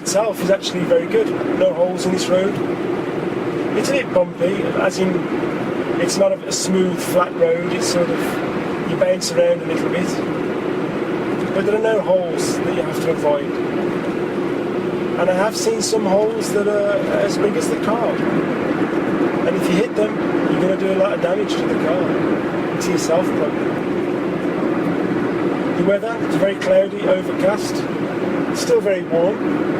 itself is actually very good. No holes in this road. It's a bit bumpy, as in it's not a smooth, flat road. It's sort of, you bounce around a little bit. But there are no holes that you have to avoid. And I have seen some holes that are as big as the car. And if you hit them, you're going to do a lot of damage to the car. And to yourself, probably. The weather is very cloudy, overcast. It's still very warm.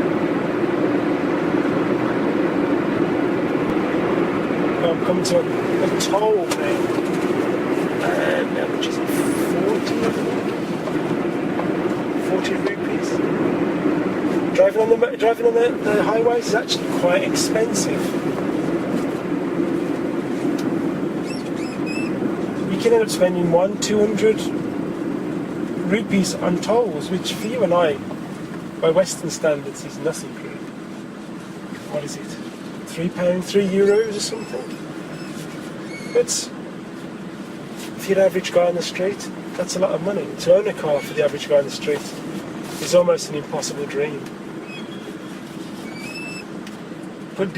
I'm coming to a toll now. And how much is it? 40 rupees. Driving on the highways is actually quite expensive. You can end up spending 200 rupees on tolls, which for you and I, by Western standards, is nothing really. What is it? £3, €3 or something? But if you're an average guy on the street, that's a lot of money. To own a car for the average guy on the street is almost an impossible dream. Put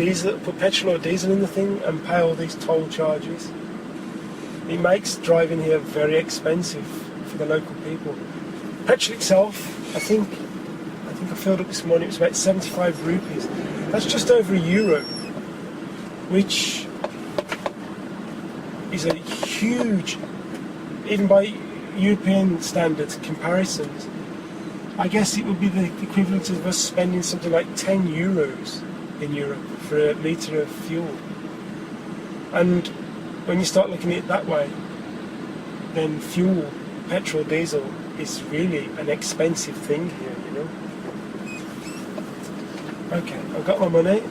petrol or diesel in the thing and pay all these toll charges. It makes driving here very expensive for the local people. Petrol itself, I think I filled up this morning, it was about 75 rupees. That's just over €1, which is a huge, even by European standards comparisons, I guess it would be the equivalent of us spending something like €10 in Europe for a litre of fuel. And when you start looking at it that way, then fuel, petrol, diesel is really an expensive thing here, you know. Okay, I've got my money.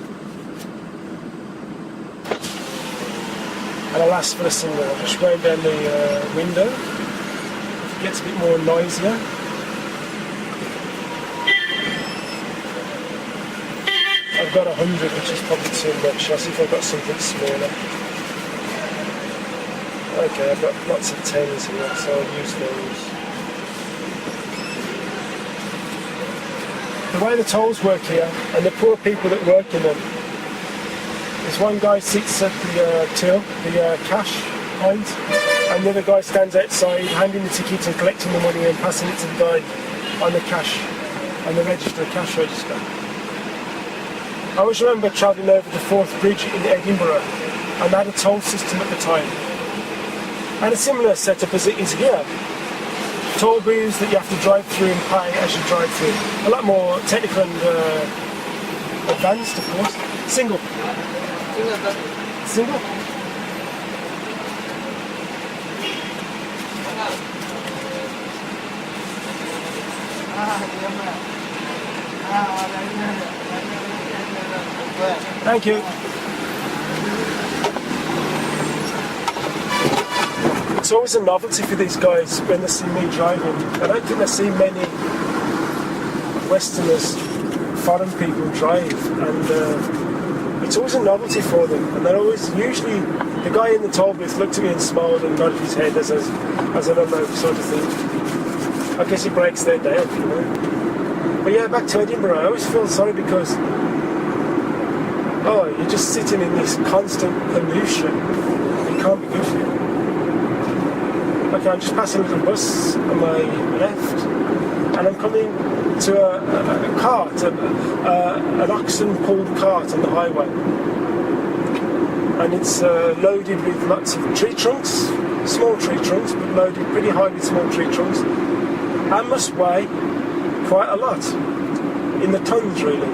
And I'll ask for a single. I'll just roll down the window. If it gets a bit more noisier. I've got 100, which is probably too much. I'll see if I've got something smaller. Okay, I've got lots of 10s here, so I'll use those. The way the tolls work here, and the poor people that work in them, is one guy sits at the till, the cash point, and the other guy stands outside handing the tickets and collecting the money and passing it to the guy on the cash, on the register, the cash register. I always remember travelling over the Forth Bridge in Edinburgh, and they had a toll system at the time. And a similar setup as it is here. Toll booths that you have to drive through and pay as you drive through. A lot more technical and advanced, of course. Single. Single? Thank you. It's always a novelty for these guys when they see me driving. I don't think they see many Westerners, foreign people drive, and it's always a novelty for them. And they're always, usually, the guy in the toll booth looked at me and smiled and nodded his head as an hello sort of thing. I guess it breaks their day up, you know. But yeah, back to Edinburgh, I always feel sorry because, you're just sitting in this constant pollution. It can't be good for you. Okay, I'm just passing a little bus on my left, and I'm coming to a cart, an oxen-pulled cart on the highway. And it's loaded with lots of tree trunks, small tree trunks, but loaded pretty high with small tree trunks. And must weigh quite a lot, in the tons really.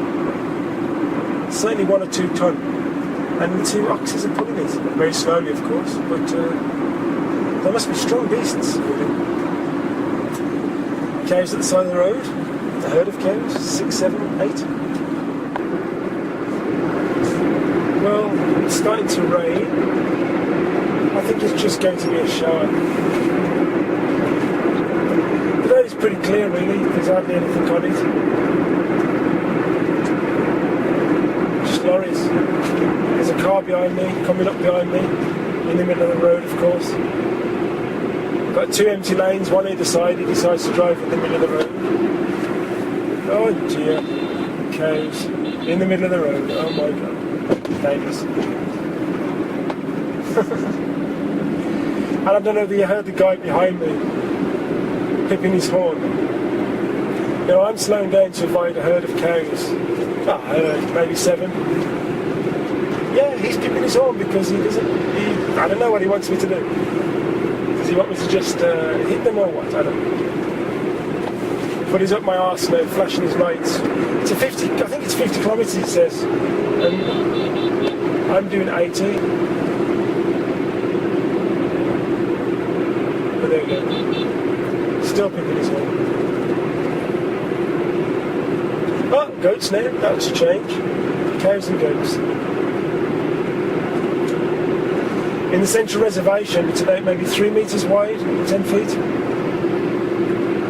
Certainly 1 or 2 ton. And the 2 oxes are pulling it, very slowly of course, but they must be strong beasts, really. Cows at the side of the road, a herd of cows, 6, 7, 8. Well, it's starting to rain. I think it's just going to be a shower. The road is pretty clear really, there's hardly anything on it. Just lorries. There's a car behind me, coming up behind me, in the middle of the road of course. Got 2 empty lanes, one either side. He decides to drive in the middle of the road. Oh dear. cage in the middle of the road. Oh my god. Dangerous. And I don't know if you heard the guy behind me pipping his horn. You know, I'm slowing down to avoid a herd of cows. A herd, maybe 7. Yeah, he's pipping his horn because I don't know what he wants me to do. Does he want me to just hit them or what? I don't know. But he's up my arse now, flashing his lights. It's a 50, I think it's 50 kilometres it says. And I'm doing 80. But there we go. Still pipping his horn. Oh, goats now, that's a change. Cows and goats. In the central reservation, it's about maybe 3 metres wide, 10 feet.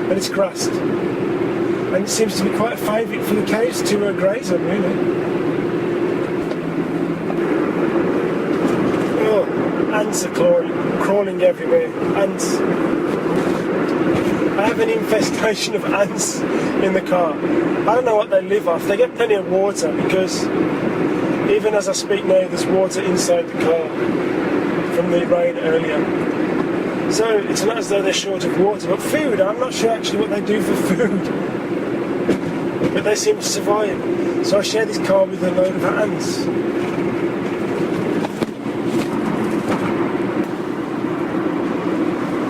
And it's grassed. And it seems to be quite a favourite for the cows to graze on, really. Oh, ants are crawling everywhere. Ants. I have an infestation of ants in the car. I don't know what they live off. They get plenty of water because even as I speak now, there's water inside the car from the rain earlier. So it's not as though they're short of water, but food, I'm not sure actually what they do for food. But they seem to survive. So I share this car with a load of ants.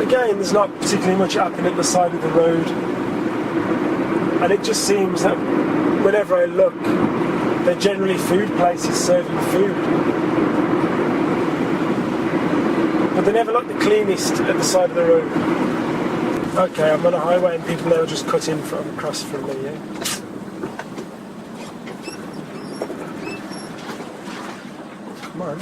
Again, there's not particularly much happening at the side of the road. And it just seems that whenever I look, they're generally food places serving food. But they're never like the cleanest at the side of the road. Okay, I'm on a highway and people now just cut in across from me, yeah? Come on.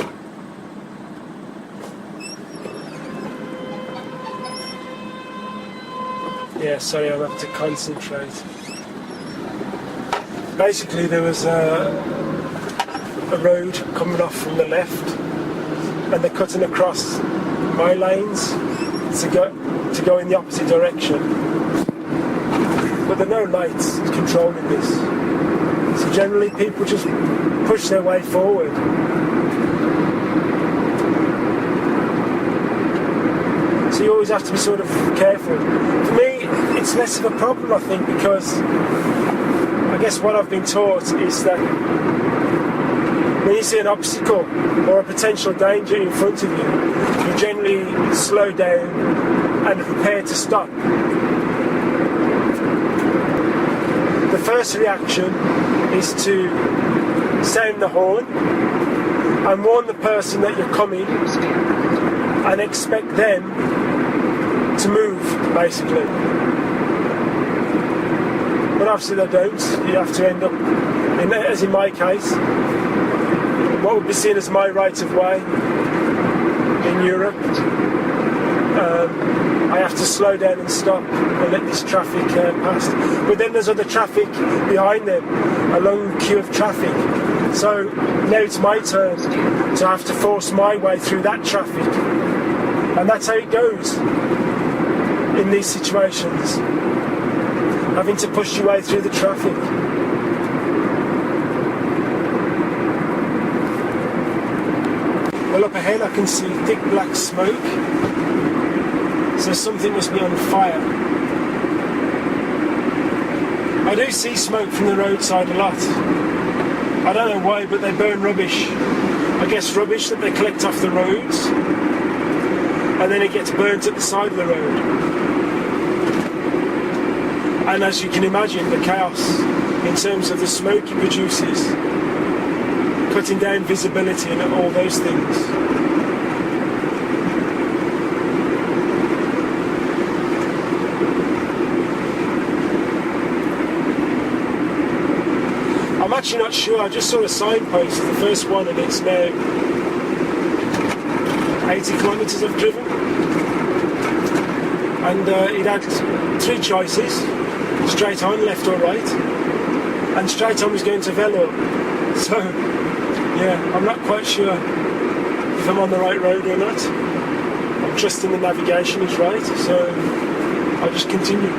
Yeah, sorry, I'll have to concentrate. Basically, there was a road coming off from the left, and they're cutting across my lanes to go in the opposite direction. But there are no lights controlling this. So generally, people just push their way forward. So you always have to be sort of careful. For me, it's less of a problem, I think, because I guess what I've been taught is that when you see an obstacle or a potential danger in front of you, you generally slow down and prepare to stop. The first reaction is to sound the horn and warn the person that you're coming and expect them to move, basically. But obviously they don't. You have to end up, as in my case, what would be seen as my right of way in Europe. I have to slow down and stop and let this traffic pass. But then there's other traffic behind them, a long queue of traffic. So now it's my turn to have to force my way through that traffic. And that's how it goes in these situations. Having to push your way through the traffic. Well, up ahead I can see thick black smoke. So something must be on fire. I do see smoke from the roadside a lot. I don't know why, but they burn rubbish. I guess rubbish that they collect off the roads, and then it gets burnt at the side of the road. And as you can imagine, the chaos in terms of the smoke it produces, cutting down visibility and all those things. I'm actually not sure. I just saw a signpost, the first one, and it's now 80 kilometres I've driven. And it had 3 choices: straight on, left or right. And straight on was going to Velo. So, yeah, I'm not quite sure if I'm on the right road or not. I'm trusting the navigation is right, so I'll just continue.